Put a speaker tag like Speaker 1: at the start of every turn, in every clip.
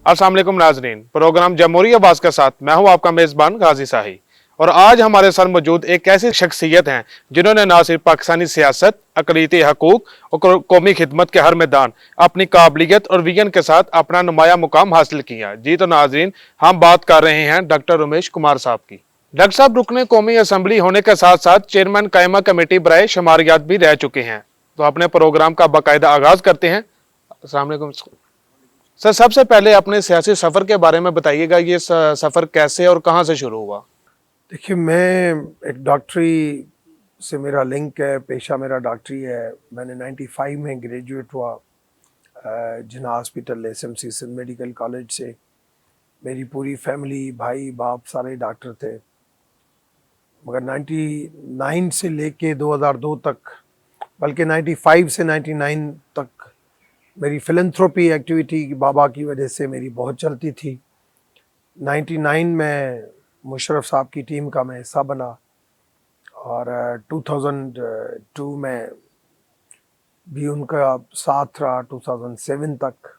Speaker 1: अस्सलाम वालेकुम नाजरीन, प्रोग्राम जमहूरी आवाज के साथ मैं हूं आपका मेजबान गाजी शाही। और आज हमारे साथ मौजूद एक ऐसी शख्सियत हैं जिन्होंने न सिर्फ पाकिस्तानी सियासत, अक़लीती हकूक और कौमी खिदमत के हर मैदान अपनी काबिलियत और विजन के साथ अपना नुमाया मुकाम हासिल किया। जी तो नाजरीन, हम बात कर रहे हैं डॉक्टर उमेश कुमार साहब की। डॉक्टर साहब रुकने कौमी असम्बली होने के साथ साथ चेयरमैन कायमा कमेटी बराए शुमारियात भी रह चुके हैं। तो अपने प्रोग्राम का बाकायदा आगाज करते हैं। अस्सलाम वालेकुम सर, सबसे पहले अपने सियासी सफर के बारे में बताइएगा, ये सफर कैसे और कहां से शुरू हुआ?
Speaker 2: देखिए, मैं एक डॉक्टरी से मेरा लिंक है, पेशा मेरा डॉक्टरी है। मैंने 95 में ग्रेजुएट हुआ Jinnah hospital SMC Sindh medical college से। मेरी पूरी फैमिली, भाई बाप सारे डॉक्टर थे। मगर 99 से लेके 2002 तक, बल्कि 95 से 99 तक मेरी फिलंथ्रोपी एक्टिविटी बाबा की वजह से मेरी बहुत चलती थी। 99 में मुशर्रफ साहब की टीम का मैं हिस्सा बना और 2002 में भी उनका साथ रहा 2007 तक।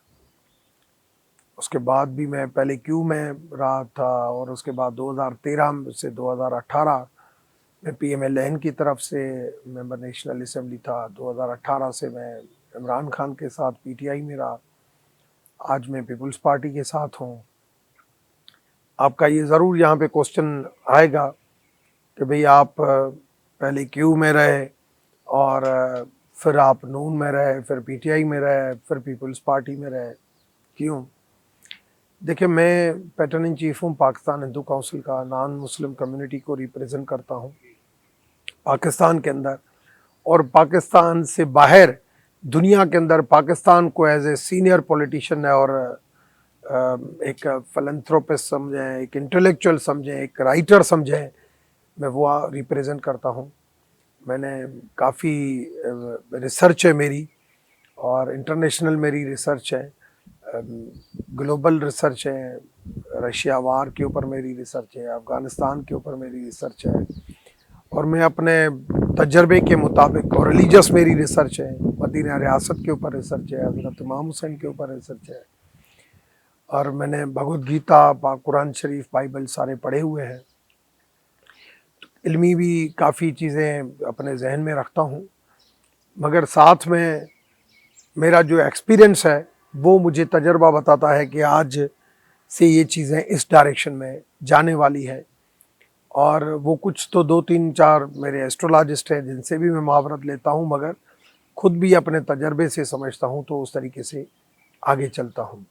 Speaker 2: उसके बाद भी मैं पहले क्यू में रहा था और उसके बाद 2013 से 2018 में PMLN की तरफ से मेंबर नेशनल असेंबली था। 2018 से मैं इमरान खान के साथ PTI में रहा। आज मैं पीपल्स पार्टी के साथ हूँ। आपका ये ज़रूर यहाँ पे क्वेश्चन आएगा कि भाई आप पहले क्यू में रहे और फिर आप नून में रहे, फिर PTI में रहे, फिर पीपल्स पार्टी में रहे, क्यों? देखिए, मैं पैटर्न इन चीफ हूँ पाकिस्तान हिंदू काउंसिल का। नॉन मुस्लिम कम्युनिटी को रिप्रेजेंट करता हूँ पाकिस्तान के अंदर और पाकिस्तान से बाहर दुनिया के अंदर। पाकिस्तान को एज ए सीनियर पॉलिटिशियन है और एक फिलैंथ्रोपिस्ट समझें, एक इंटेलेक्चुअल समझें, एक राइटर समझें, मैं वो रिप्रेजेंट करता हूँ। मैंने काफ़ी रिसर्च है मेरी और इंटरनेशनल मेरी रिसर्च है, ग्लोबल रिसर्च है। रशिया वार के ऊपर मेरी रिसर्च है, अफ़गानिस्तान के ऊपर मेरी रिसर्च है और मैं अपने तजर्बे के मुताबिक, और रिलीजियस मेरी रिसर्च है, मदीना रियासत के ऊपर रिसर्च है, हज़रत इमाम हुसैन के ऊपर रिसर्च है और मैंने भगवद गीता, कुरान शरीफ, बाइबल सारे पढ़े हुए हैं। तो इल्मी भी काफ़ी चीज़ें अपने जहन में रखता हूँ, मगर साथ में मेरा जो एक्सपीरियंस है वो मुझे तजर्बा बताता है कि आज से ये चीज़ें इस डायरेक्शन में जाने वाली है। और वो कुछ तो 2-3-4 मेरे एस्ट्रोलॉजिस्ट हैं जिनसे भी मैं मावरत लेता हूँ, मगर खुद भी अपने तजर्बे से समझता हूँ तो उस तरीके से आगे चलता हूँ।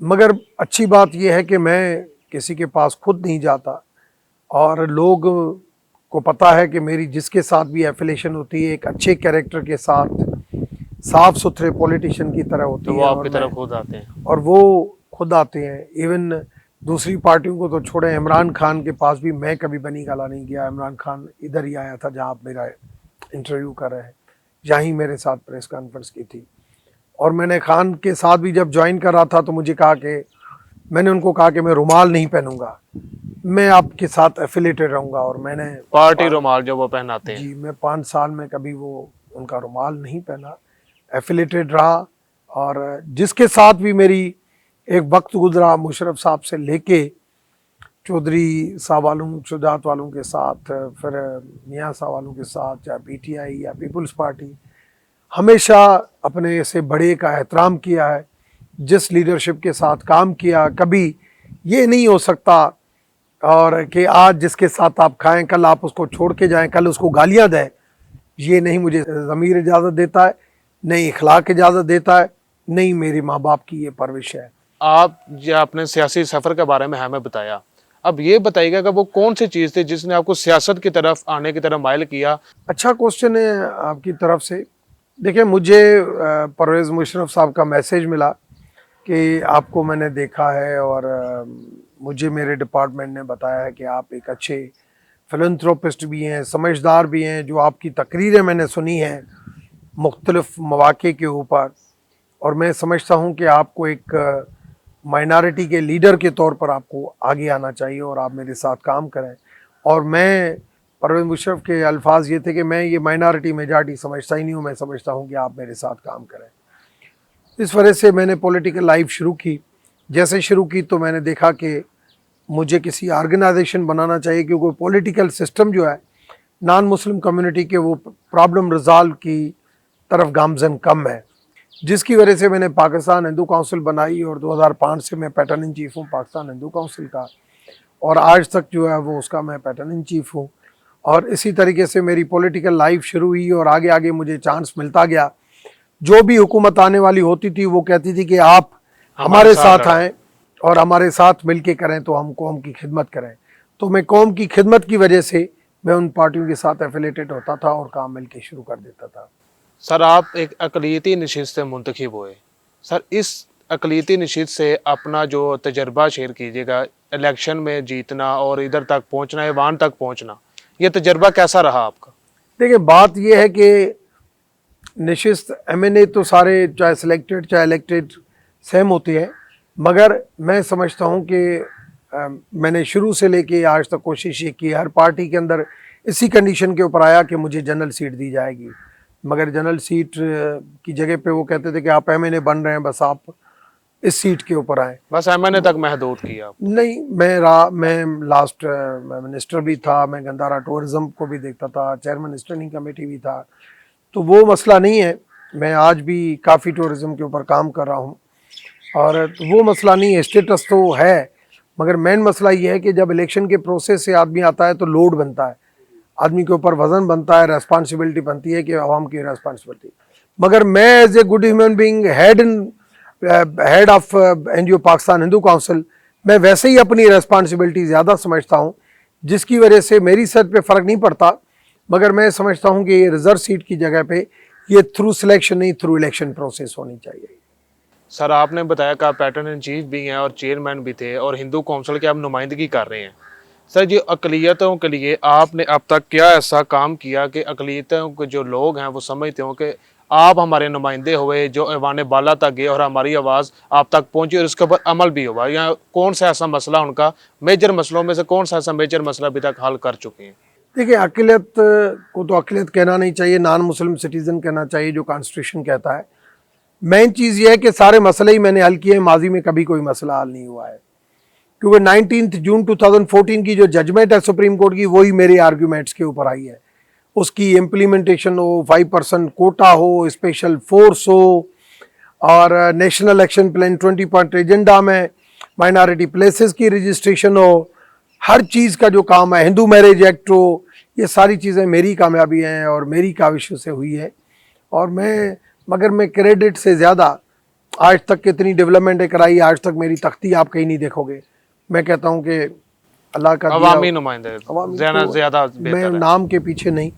Speaker 2: मगर अच्छी बात यह है कि मैं किसी के पास खुद नहीं जाता और लोग को पता है कि मेरी जिसके साथ भी एफिलेशन होती है एक अच्छे कैरेक्टर के साथ, साफ सुथरे पॉलिटिशियन की तरह होती
Speaker 1: तो
Speaker 2: है।
Speaker 1: वो आपकी तरफ खुद आते हैं
Speaker 2: और वो खुद आते हैं। इवन दूसरी पार्टियों को तो छोड़े, इमरान खान के पास भी मैं कभी बनी गला नहीं गया। इमरान खान इधर ही आया था जहाँ आप मेरा इंटरव्यू कर रहे हैं, जहाँ ही मेरे साथ प्रेस कॉन्फ्रेंस की थी। और मैंने खान के साथ भी जब ज्वाइन कर रहा था तो मुझे कहा कि, मैंने उनको कहा कि मैं रुमाल नहीं पहनूंगा, मैं आपके साथ एफिलेटेड रहूँगा। और मैंने
Speaker 1: पार्टी रुमाल जो वो पहनाते हैं।
Speaker 2: जी, मैं 5 साल में कभी वो उनका रुमाल नहीं पहना, एफिलेटेड रहा। और जिसके साथ भी मेरी एक वक्त गुजरा, मुशर्रफ साहब से लेके चौधरी साहब वालों, शुजात वालों के साथ, फिर मियाँ साहब वालों के साथ, चाहे PTI या पीपल्स पार्टी, हमेशा अपने से बड़े का एहतराम किया है। जिस लीडरशिप के साथ काम किया, कभी ये नहीं हो सकता और कि आज जिसके साथ आप खाएं कल आप उसको छोड़ के जाएं, कल उसको गालियां दें, ये नहीं मुझे ज़मीर इजाज़त देता है, नहीं इखलाक इजाज़त देता है, नहीं मेरे माँ बाप की ये परवरिश है।
Speaker 1: आप जो आपने सियासी सफर के बारे में हमें बताया, अब ये बताइएगा कि वो कौन सी चीज़ थी जिसने आपको सियासत की तरफ आने की तरफ माइल किया?
Speaker 2: अच्छा क्वेश्चन है आपकी तरफ से। देखिए, मुझे परवेज़ मुशर्रफ साहब का मैसेज मिला कि आपको मैंने देखा है और मुझे मेरे डिपार्टमेंट ने बताया है कि आप एक अच्छे फिलैंथ्रोपिस्ट भी हैं, समझदार भी हैं। जो आपकी तकरीरें मैंने सुनी हैं मुख्तलिफ मौक़े के ऊपर, और मैं समझता हूँ कि आपको एक माइनॉरिटी के लीडर के तौर पर आपको आगे आना चाहिए और आप मेरे साथ काम करें। और मैं, परवेज़ मुशर्रफ के अल्फाज ये थे कि मैं ये माइनॉरिटी मेजॉरिटी समझता ही नहीं हूँ, मैं समझता हूँ कि आप मेरे साथ काम करें। इस वजह से मैंने पॉलिटिकल लाइफ शुरू की। जैसे शुरू की तो मैंने देखा कि मुझे किसी ऑर्गेनाइजेशन बनाना चाहिए, क्योंकि पॉलिटिकल सिस्टम जो है नॉन मुस्लिम कम्युनिटी के वो प्रॉब्लम रिजॉल्व की तरफ गामजन कम है, जिसकी वजह से मैंने पाकिस्तान हिंदू काउंसिल बनाई और 2005 से मैं पैटर्न इन चीफ हूँ पाकिस्तान हिंदू काउंसिल का, और आज तक जो है वो उसका मैं पैटर्न इन चीफ हूँ। और इसी तरीके से मेरी पॉलिटिकल लाइफ शुरू हुई और आगे आगे मुझे चांस मिलता गया। जो भी हुकूमत आने वाली होती थी वो कहती थी कि आप हमारे साथ आएँ और हमारे साथ मिल के करें तो हम कौम की खिदमत करें। तो मैं कौम की खिदमत की वजह से मैं उन पार्टियों के साथ एफिलेटेड होता था और काम मिल के शुरू कर देता था।
Speaker 1: सर आप एक अक़लियती नशिस्त से मुंतखब हुए। सर इस अक़लियती नशिस्त से अपना जो तजर्बा शेयर कीजिएगा, इलेक्शन में जीतना और इधर तक पहुंचना, ऐवान तक पहुंचना, ये तजर्बा कैसा रहा आपका?
Speaker 2: देखिए, बात यह है कि नशिस्त MNA तो सारे चाहे सिलेक्टेड चाहे इलेक्टेड सेम होते हैं, मगर मैं समझता हूँ कि मैंने शुरू से लेके आज तक कोशिश ये की, हर पार्टी के अंदर इसी कंडीशन के ऊपर आया कि मुझे जनरल सीट दी जाएगी, मगर जनरल सीट की जगह पे वो कहते थे कि आप MNA बन रहे हैं, बस आप इस सीट के ऊपर आए।
Speaker 1: बस MNA तक महदूद किया?
Speaker 2: नहीं, मैं लास्ट मिनिस्टर भी था, मैं गंदारा टूरिज्म को भी देखता था, चेयरमैन स्टैंडिंग कमेटी भी था, तो वो मसला नहीं है। मैं आज भी काफ़ी टूरिज्म के ऊपर काम कर रहा हूँ और वो मसला नहीं है, स्टेटस तो है, मगर मेन मसला ये है कि जब इलेक्शन के प्रोसेस से आदमी आता है तो लोड बनता है, आदमी के ऊपर वजन बनता है, रेस्पॉन्सिबिलिटी बनती है कि आवाम की रेस्पॉन्सिबिलिटी। मगर मैं as a good human being head of NGO Pakistan Hindu council, मैं वैसे ही अपनी रेस्पॉन्सिबिलिटी ज़्यादा समझता हूँ, जिसकी वजह से मेरी सर पे फ़र्क नहीं पड़ता, मगर मैं समझता हूँ कि ये रिजर्व सीट की जगह पे ये थ्रू सिलेक्शन नहीं, थ्रू इलेक्शन प्रोसेस होनी चाहिए।
Speaker 1: सर आपने बताया कि आप पैटर्न इन चीफ भी हैं और चेयरमैन भी थे और हिंदू काउंसिल की आप नुमाइंदगी कर रहे हैं। सर जी, अक़लियतों के लिए आपने अब तक क्या ऐसा काम किया कि अक़लियतों के जो लोग हैं वो समझते हो कि आप हमारे नुमाइंदे हुए, जो ऐवान बाला तक गए और हमारी आवाज़ आप तक पहुंची और इसके ऊपर अमल भी हुआ? या कौन सा ऐसा मसला, उनका मेजर मसलों में से कौन सा ऐसा मेजर मसला अभी तक हल कर चुके हैं?
Speaker 2: देखिए, अक़लियत को तो अक़लियत कहना नहीं चाहिए, नॉन मुस्लिम सिटीज़न कहना चाहिए, जो कॉन्स्टिट्यूशन कहता है। मेन चीज़ ये है कि सारे मसले ही मैंने हल किए, माजी में कभी कोई मसला हल नहीं हुआ है, क्योंकि 19 जून 2014 की जो जजमेंट है सुप्रीम कोर्ट की, वही मेरे आर्ग्यूमेंट्स के ऊपर आई है। उसकी इम्प्लीमेंटेशन हो, 5% कोटा हो, स्पेशल फोर्स हो, और national action plan 20 point agenda में माइनॉरिटी प्लेसेस की रजिस्ट्रेशन हो, हर चीज़ का जो काम है, हिंदू मैरिज एक्ट हो, ये सारी चीज़ें मेरी कामयाबी हैं और मेरी काविश से हुई है। और मगर मैं क्रेडिट से ज़्यादा आज तक कितनी डेवलपमेंट कराई, आज तक मेरी तख्ती आप कहीं नहीं देखोगे। मैं कहता हूँ कि अल्लाह का
Speaker 1: अवामी नुमाइंदे ज़्यादा
Speaker 2: मैं
Speaker 1: बेहतर है।
Speaker 2: नाम के पीछे नहीं,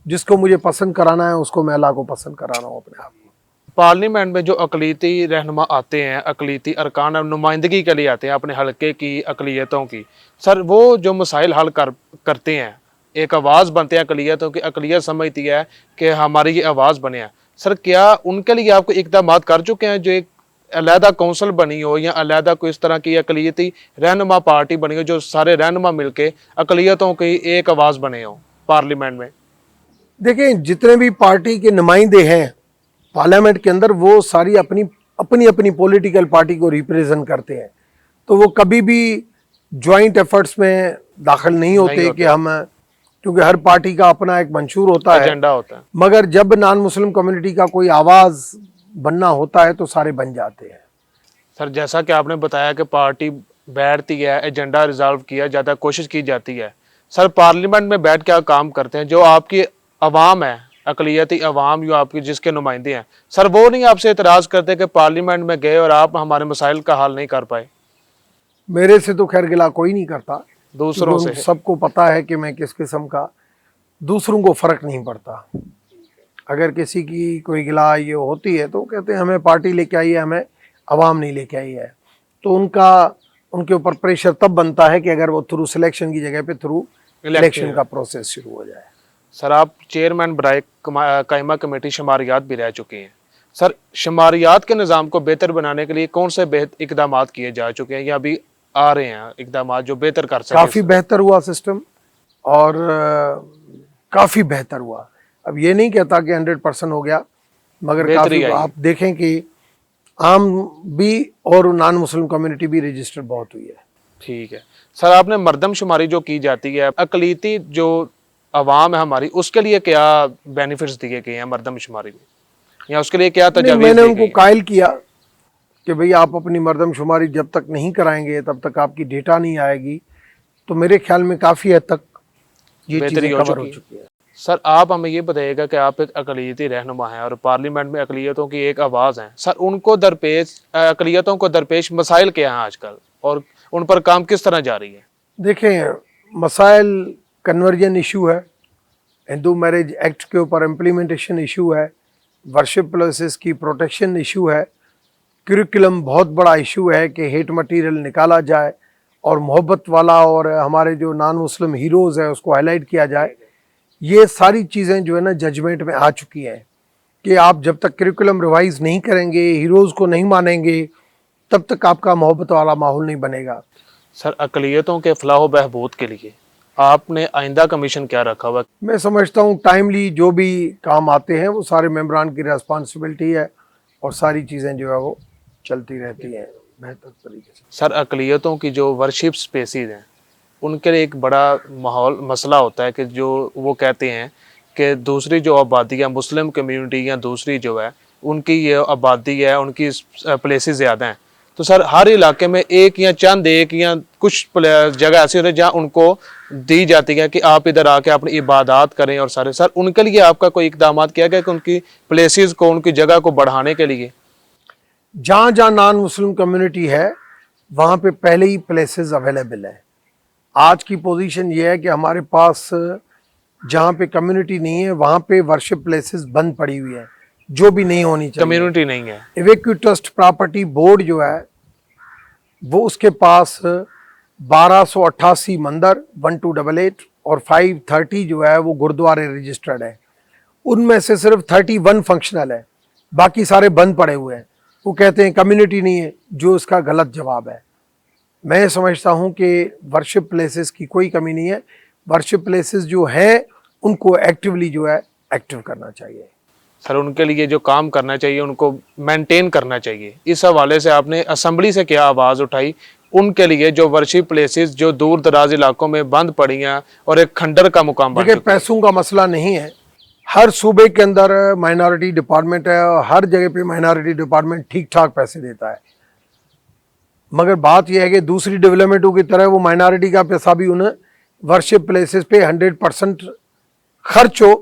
Speaker 2: जिसको मुझे पसंद कराना है उसको मैं अल्लाह को पसंद करा रहा हूँ अपने आप को।
Speaker 1: पार्लियामेंट में जो अक़लियती रहनुमा आते हैं, अक़लियती अरकान नुमाइंदगी के लिए आते हैं अपने हलके की अक़लियतों की, सर वो जो मसाइल हल करते हैं, एक आवाज़ बनते हैं अक़लियतों की, अक़लियत समझती है कि हमारी ये आवाज़ बने हैं। सर क्या उनके लिए आपको इक़दामात कर चुके हैं, जो एक अलहदा कौंसल बनी हो या अलहदा कोई इस तरह की अक़लियती रहनुमा पार्टी बनी हो, जो सारे रहनुमा मिलके अक़लियतों की एक आवाज़ बने हो पार्लियामेंट में?
Speaker 2: देखिए, जितने भी पार्टी के नुमाइंदे हैं पार्लियामेंट के अंदर, वो सारी अपनी अपनी अपनी पॉलिटिकल पार्टी को रिप्रेजेंट करते हैं, तो वो कभी भी जॉइंट एफर्ट्स में दाखिल नहीं होते कि हम, क्योंकि हर पार्टी का अपना एक मंशूर होता है,
Speaker 1: एजेंडा होता है।
Speaker 2: मगर जब नॉन मुस्लिम कम्युनिटी का कोई आवाज़ बनना होता है तो सारे बन जाते हैं।
Speaker 1: सर जैसा कि आपने बताया कि पार्टी बैठती है, एजेंडा रिजॉल्व किया जाता है, कोशिश की जाती है। सर पार्लियामेंट में बैठ क्या काम करते हैं जो आपकी आवाम है, अक़लियती आवाम जो आपकी जिसके नुमाइंदे हैं, सर वो नहीं आपसे इतराज़ करते कि पार्लियामेंट में गए और आप हमारे मसाइल का हल नहीं कर पाए?
Speaker 2: मेरे से तो खैर गिला कोई नहीं करता,
Speaker 1: दूसरों से
Speaker 2: सबको पता है कि मैं किस किस्म का, दूसरों को फ़र्क नहीं पड़ता। अगर किसी की कोई गिला ये होती है तो कहते हैं हमें पार्टी लेके आई है, हमें आवाम नहीं लेके आई है, तो उनके ऊपर प्रेशर तब बनता है कि अगर वो थ्रू सिलेक्शन की जगह पे थ्रू इलेक्शन का प्रोसेस शुरू हो जाए।
Speaker 1: सर आप चेयरमैन बराए कायमा कमेटी शुमारियात भी रह चुके हैं। सर शुमारियात के निज़ाम को बेहतर बनाने के लिए कौन से इकदाम किए जा चुके हैं या अभी आ रहे हैं इकदाम जो बेहतर कर सकें?
Speaker 2: काफ़ी बेहतर हुआ सिस्टम और काफ़ी बेहतर हुआ। अब ये नहीं कहता कि 100% हो गया, मगर काफ़ी, आप देखें कि आम भी और नॉन मुस्लिम कम्युनिटी भी रजिस्टर्ड बहुत हुई है।
Speaker 1: ठीक है सर, आपने मर्दमशुमारी जो की जाती है अकलीती जो आवाम है हमारी, उसके लिए क्या बेनिफिट्स दिए गए हैं मर्दमशुमारी में, या उसके लिए क्या
Speaker 2: नहीं,
Speaker 1: तजावीज़
Speaker 2: मैंने
Speaker 1: दी
Speaker 2: उनको
Speaker 1: गई हैं?
Speaker 2: कायल किया कि भाई आप अपनी मर्दमशुमारी जब तक नहीं कराएंगे तब तक आपकी डेटा नहीं आएगी। तो मेरे ख्याल में काफ़ी हद तक ये
Speaker 1: बेहतरी
Speaker 2: चीज़ें
Speaker 1: हो
Speaker 2: कवर हो
Speaker 1: चुकी है।
Speaker 2: चुकी है।
Speaker 1: सर आप हमें ये बताइएगा कि आप एक अकलीती रहनुमा हैं और पार्लियामेंट में अकलीतों की एक आवाज़ हैं। सर उनको दरपेश अकलीतों को दरपेश मसाइल क्या हैं आजकल, और उन पर काम किस तरह जारी है?
Speaker 2: देखें, मसाइल कन्वर्जन इशू है, हिंदू मैरिज एक्ट के ऊपर इम्प्लीमेंटेशन इशू है, वर्शिप प्लेसेस की प्रोटेक्शन इशू है, करिकुलम बहुत बड़ा इशू है कि हेट मटेरियल निकाला जाए और मोहब्बत वाला और हमारे जो नॉन मुस्लिम हीरोज़ हैं उसको हाईलाइट किया जाए। ये सारी चीज़ें जो है ना जजमेंट में आ चुकी हैं कि आप जब तक करिकुलम रिवाइज नहीं करेंगे, हीरोज़ को नहीं मानेंगे, तब तक आपका मोहब्बत वाला माहौल नहीं बनेगा।
Speaker 1: सर अकलीतों के फलाह बहबूद के लिए आपने आइंदा कमीशन क्या रखा हुआ?
Speaker 2: मैं समझता हूँ टाइमली जो भी काम आते हैं वो सारे मेंबरान की रिस्पॉन्सिबिलिटी है और सारी चीज़ें जो है वो चलती रहती हैं बेहतर तरीके से।
Speaker 1: सर अकलीतों की जो वर्शिप स्पेसीज हैं उनके लिए एक बड़ा माहौल मसला होता है कि जो वो कहते हैं कि दूसरी जो आबादी है मुस्लिम कम्युनिटी या दूसरी जो है उनकी ये आबादी है, उनकी प्लेसेस ज़्यादा हैं। तो सर हर इलाके में एक या कुछ जगह ऐसी होती है जहाँ उनको दी जाती है कि आप इधर आके अपनी इबादत करें और सारे। सर उनके लिए आपका कोई इकदाम किया गया कि उनकी प्लेसेस को, उनकी जगह को बढ़ाने के लिए?
Speaker 2: जहाँ जहाँ नॉन मुस्लिम कम्युनिटी है वहाँ पे पहले ही प्लेसेस अवेलेबल है। आज की पोजीशन ये है कि हमारे पास जहाँ पे कम्युनिटी नहीं है वहाँ पे वर्शिप प्लेसेस बंद पड़ी हुई है, जो भी नहीं होनी चाहिए।
Speaker 1: कम्युनिटी नहीं है।
Speaker 2: इवेक्यू ट्रस्ट प्रॉपर्टी बोर्ड जो है वो उसके पास 1288 मंदिर 1288 और 530 जो है वो गुरुद्वारे रजिस्टर्ड है। उनमें से सिर्फ 31 फंक्शनल है, बाकी सारे बंद पड़े हुए हैं। वो कहते हैं कम्युनिटी नहीं है, जो इसका गलत जवाब है। मैं समझता हूं कि वर्शिप प्लेसेस की कोई कमी नहीं है। वर्शिप प्लेसेस जो हैं उनको एक्टिवली जो है एक्टिव करना चाहिए।
Speaker 1: सर उनके लिए जो काम करना चाहिए उनको मेंटेन करना चाहिए। इस हवाले से आपने असेंबली से क्या आवाज़ उठाई उनके लिए जो वर्शिप प्लेसेस जो दूर दराज इलाकों में बंद पड़ी हैं और एक खंडर का मुकाम बन
Speaker 2: देखिए,
Speaker 1: चुका है?
Speaker 2: पैसों का मसला नहीं है। हर सूबे के अंदर माइनॉरिटी डिपार्टमेंट है और हर जगह पे माइनॉरिटी डिपार्टमेंट ठीक ठाक पैसे देता है, मगर बात यह है कि दूसरी डेवलपमेंटों की तरह वो माइनॉरिटी का पैसा भी उन्हें वर्शिप प्लेसेस पे 100% खर्च हो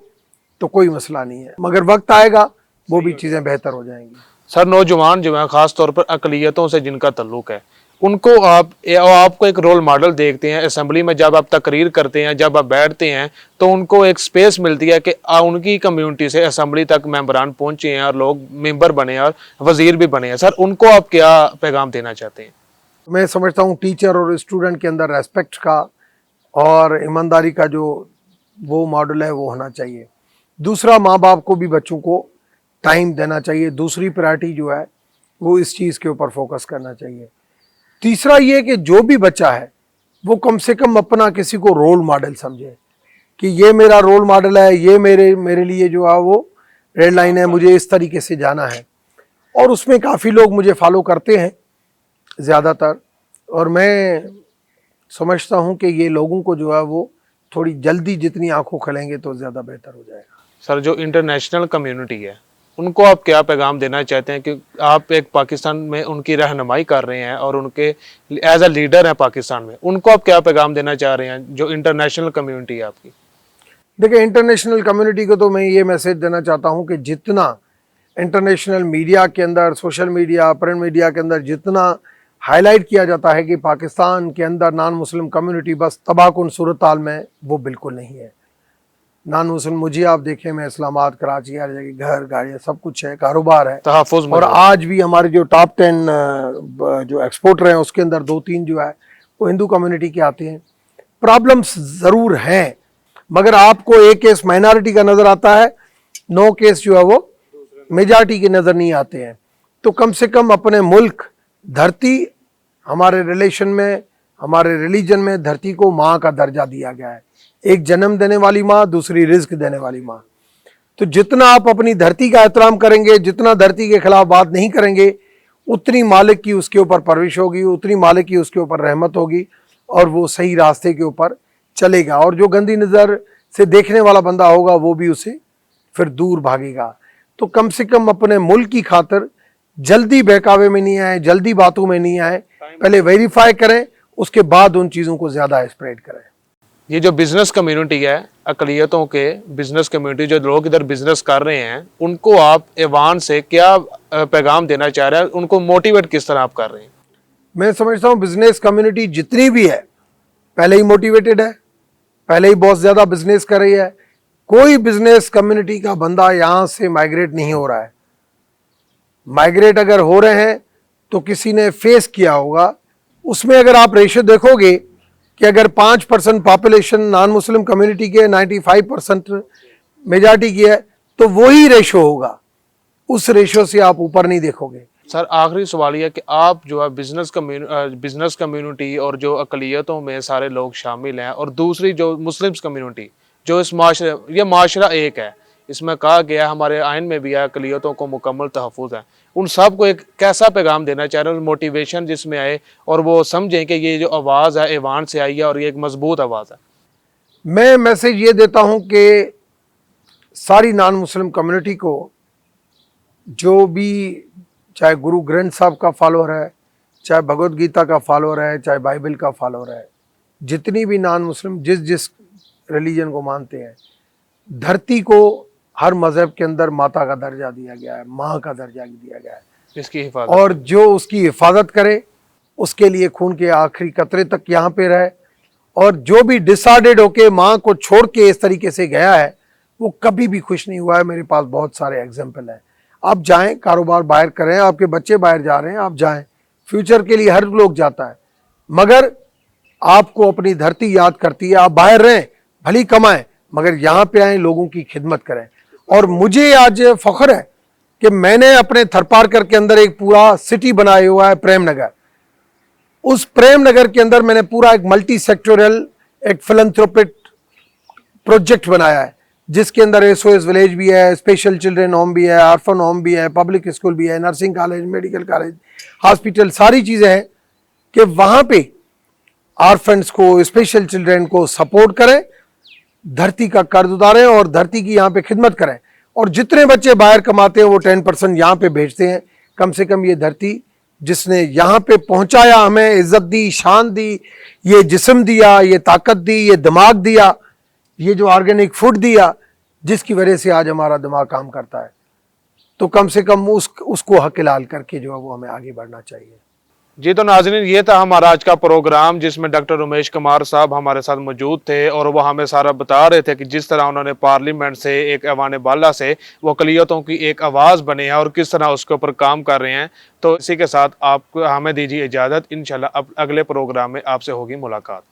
Speaker 2: तो कोई मसला नहीं है, मगर वक्त आएगा वो भी चीज़ें बेहतर हो जाएंगी।
Speaker 1: सर नौजवान जो हैं ख़ास तौर पर अकलियतों से जिनका ताल्लुक है उनको आपको एक रोल मॉडल देखते हैं असेंबली में, जब आप तकरीर करते हैं, जब आप बैठते हैं तो उनको एक स्पेस मिलती है कि उनकी कम्युनिटी से असेंबली तक मेंबरान पहुंचे हैं और लोग मेंबर बने और वजीर भी बने हैं। सर उनको आप क्या पैगाम देना चाहते हैं?
Speaker 2: मैं समझता हूँ टीचर और स्टूडेंट के अंदर रेस्पेक्ट का और ईमानदारी का जो वो मॉडल है वो होना चाहिए। दूसरा, माँ बाप को भी बच्चों को टाइम देना चाहिए। दूसरी प्रायोरिटी जो है वो इस चीज़ के ऊपर फोकस करना चाहिए। तीसरा ये कि जो भी बच्चा है वो कम से कम अपना किसी को रोल मॉडल समझे कि ये मेरा रोल मॉडल है, ये मेरे लिए जो है वो रेड लाइन है, मुझे इस तरीके से जाना है। और उसमें काफ़ी लोग मुझे फॉलो करते हैं ज़्यादातर, और मैं समझता हूँ कि ये लोगों को जो है वो थोड़ी जल्दी जितनी आंखों खुलेंगे तो ज़्यादा बेहतर हो जाएगा।
Speaker 1: सर जो इंटरनेशनल कम्युनिटी है उनको आप क्या पैगाम देना चाहते हैं कि आप एक पाकिस्तान में उनकी रहनुमाई कर रहे हैं और उनके एज अ लीडर हैं पाकिस्तान में, उनको आप क्या पैगाम देना चाह रहे हैं जो इंटरनेशनल कम्युनिटी है आपकी?
Speaker 2: देखिए, इंटरनेशनल कम्युनिटी को तो मैं ये मैसेज देना चाहता हूँ कि जितना इंटरनेशनल मीडिया के अंदर, सोशल मीडिया, प्रिंट मीडिया के अंदर जितना हाईलाइट किया जाता है कि पाकिस्तान के अंदर नॉन मुस्लिम कम्युनिटी बस तबाहकुन सूरत हाल में, वो बिल्कुल नहीं है। नॉन मुस्लिम मुझे आप देखें, मैं इस्लामाबाद, कराची, हर जगह घर, गाड़ियाँ, सब कुछ है, कारोबार है।
Speaker 1: तहफ़्फ़ुज़
Speaker 2: और आज भी हमारे जो टॉप 10 जो एक्सपोर्टर हैं उसके अंदर 2-3 जो है वो हिंदू कम्युनिटी के आते हैं। प्रॉब्लम्स ज़रूर हैं, मगर आपको एक केस माइनॉरिटी का नज़र आता है, 9 केस जो है वो मेजॉरिटी के नज़र नहीं आते हैं। तो कम से कम अपने मुल्क, धरती, हमारे रिलेशन में, हमारे रिलीजन में धरती को माँ का दर्जा दिया गया है। एक जन्म देने वाली माँ, दूसरी रिज्क देने वाली माँ। तो जितना आप अपनी धरती का एहतराम करेंगे, जितना धरती के खिलाफ बात नहीं करेंगे, उतनी मालिक की उसके ऊपर परविश होगी, उतनी मालिक की उसके ऊपर रहमत होगी और वो सही रास्ते के ऊपर चलेगा। और जो गंदी नज़र से देखने वाला बंदा होगा वो भी उसे फिर दूर भागेगा। तो कम से कम अपने मुल्क की खातिर जल्दी बहकावे में नहीं आए, जल्दी बातों में नहीं आए, पहले वेरीफाई करें, उसके बाद उन चीज़ों को ज़्यादा स्प्रेड करें।
Speaker 1: ये जो बिजनेस कम्युनिटी है, अकलियतों के बिजनेस कम्युनिटी, जो लोग इधर बिजनेस कर रहे हैं, उनको आप ऐवान से क्या पैगाम देना चाह रहे हैं? उनको मोटिवेट किस तरह आप कर रहे हैं?
Speaker 2: मैं समझता हूँ बिजनेस कम्युनिटी जितनी भी है पहले ही मोटिवेटेड है, पहले ही बहुत ज़्यादा बिजनेस कर रही है। कोई बिजनेस कम्युनिटी का बंदा यहाँ से माइग्रेट नहीं हो रहा है। माइग्रेट अगर हो रहे हैं तो किसी ने फेस किया होगा। उसमें अगर आप रेशियो देखोगे कि अगर 5% पॉपुलेशन नॉन मुस्लिम कम्युनिटी के 95% मेजॉरिटी की है तो वही रेशियो होगा, उस रेशियो से आप ऊपर नहीं देखोगे।
Speaker 1: सर, आखिरी सवाल ये है कि आप जो है बिजनेस कम्युनिटी और जो अकलियतों में सारे लोग शामिल हैं, और दूसरी जो मुस्लिम्स कम्युनिटी, जो इस माशरे, ये माशरा एक है, इसमें कहा गया है, हमारे आइन में भी है, अकलियतों को मुकम्मल तहफ़्फ़ुज़ है। उन सब को एक कैसा पैगाम देना चाह रहे हैं, मोटिवेशन जिसमें आए और वो समझें कि ये जो आवाज़ है ऐवान से आई है और ये एक मजबूत आवाज़ है?
Speaker 2: मैं मैसेज ये देता हूं कि सारी नॉन मुस्लिम कम्युनिटी को, जो भी चाहे गुरु ग्रंथ साहब का फॉलोअर है, चाहे भगवत गीता का फॉलोअर है, चाहे बाइबल का फॉलोअर है, जितनी भी नॉन मुस्लिम जिस जिस रिलीजन को मानते हैं, धरती को हर मज़हब के अंदर माता का दर्जा दिया गया है, माँ का दर्जा दिया गया है,
Speaker 1: इसकी हिफाजत।
Speaker 2: और जो उसकी हिफाजत करे उसके लिए खून के आखिरी कतरे तक यहाँ पे रहे। और जो भी डिसाइडेड होके माँ को छोड़ के इस तरीके से गया है वो कभी भी खुश नहीं हुआ है। मेरे पास बहुत सारे एग्जाम्पल हैं। आप जाएं, कारोबार बाहर करें, आपके बच्चे बाहर जा रहे हैं, आप जाएं, फ्यूचर के लिए हर लोग जाता है, मगर आपको अपनी धरती याद करती है। आप बाहर रहें, भली कमाएं, मगर यहाँ पे आए, लोगों की खिदमत करें। और मुझे आज फख्र है कि मैंने अपने थरपारकर के अंदर एक पूरा सिटी बनाया हुआ है, प्रेम नगर। उस प्रेम नगर के अंदर मैंने पूरा एक मल्टी सेक्टोरियल एक फिलैंथ्रोपिक प्रोजेक्ट बनाया है, जिसके अंदर एसओएस विलेज भी है, स्पेशल चिल्ड्रन होम भी है, ऑर्फन होम भी है, पब्लिक स्कूल भी है, nursing college, medical college, hospital, सारी चीज़ें हैं कि वहाँ पे ऑर्फन्स को, स्पेशल चिल्ड्रन को सपोर्ट करें, धरती का कर्ज उतारें और धरती की यहाँ पे खिदमत करें। और जितने बच्चे बाहर कमाते हैं वो 10% यहाँ पे भेजते हैं। कम से कम ये धरती जिसने यहाँ पे पहुँचाया, हमें इज्जत दी, शान दी, ये जिस्म दिया, ये ताकत दी, ये दिमाग दिया, ये जो ऑर्गेनिक फूड दिया, जिसकी वजह से आज हमारा दिमाग काम करता है, तो कम से कम उसको हक लाल करके जो है वो हमें आगे बढ़ना चाहिए।
Speaker 1: जी, तो नाज़रीन, ये था हमारा आज का प्रोग्राम, जिसमें डॉक्टर उमेश कुमार साहब हमारे साथ मौजूद थे और वो हमें सारा बता रहे थे कि जिस तरह उन्होंने पार्लियामेंट से, एक ऐवान बाला से, वो अक़लियतों की एक आवाज़ बने हैं और किस तरह उसके ऊपर काम कर रहे हैं। तो इसी के साथ आप हमें दीजिए इजाज़त। इंशाल्लाह अब अगले प्रोग्राम में आपसे होगी मुलाकात।